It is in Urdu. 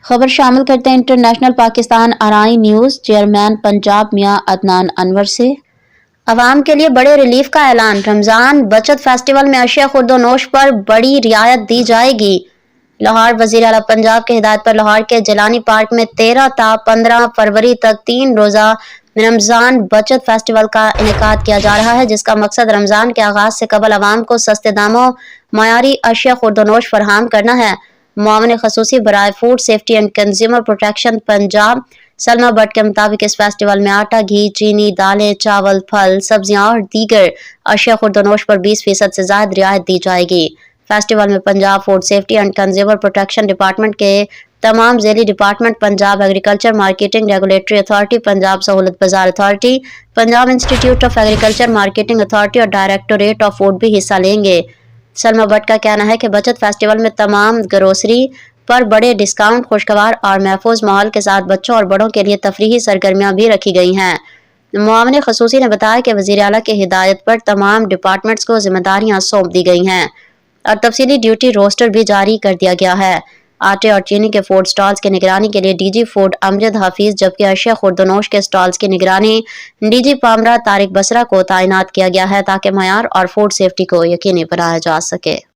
خبر شامل کرتے ہیں انٹرنیشنل پاکستان آرائی نیوز۔ چیئرمین پنجاب میاں عدنان انور سے عوام کے لیے بڑے ریلیف کا اعلان۔ رمضان بچت فیسٹیول میں اشیاء خورد و نوش پر بڑی رعایت دی جائے گی۔ لاہور۔ وزیر اعلیٰ پنجاب کی ہدایت پر لاہور کے جیلانی پارک میں 13 تا 15 فروری تک 3 روزہ رمضان بچت فیسٹیول کا انعقاد کیا جا رہا ہے، جس کا مقصد رمضان کے آغاز سے قبل عوام کو سستے داموں معیاری اشیاء خورد و نوش فراہم کرنا ہے۔ معاون خصوصی برائے food safety and consumer protection Punjab Salma but کے مطابق اس فیسٹیول میں آٹا، گھی، چینی، دالیں، چاول، پھل، سبزیاں اور دیگر اشیاء خورد و نوش پر 20% سے زائد رعایت دی جائے گی۔ فیسٹیول میں Punjab food safety and consumer protection department کے تمام ذیلی department, Punjab agriculture marketing regulatory authority, Punjab سہولت بازار اتھارٹی، پنجاب انسٹی ٹیوٹ آف ایگریکلچر مارکیٹنگ اتھارٹی اور ڈائریکٹوریٹ آف فوڈ بھی حصہ لیں گے۔ سلمیٰ بٹ کا کہنا ہے کہ بچت فیسٹیول میں تمام گروسری پر بڑے ڈسکاؤنٹ، خوشگوار اور محفوظ ماحول کے ساتھ بچوں اور بڑوں کے لیے تفریحی سرگرمیاں بھی رکھی گئی ہیں۔ معاون خصوصی نے بتایا کہ وزیر اعلیٰ کی ہدایت پر تمام ڈپارٹمنٹس کو ذمہ داریاں سونپ دی گئی ہیں اور تفصیلی ڈیوٹی روسٹر بھی جاری کر دیا گیا ہے۔ آٹے اور چینی کے فوڈ سٹالز کی نگرانی کے لیے ڈی جی فوڈ امجد حفیظ، جبکہ اشیاء خورد و نوش کے سٹالز کی نگرانی ڈی جی پامرا طارق بسرا کو تعینات کیا گیا ہے تاکہ معیار اور فوڈ سیفٹی کو یقینی بنایا جا سکے۔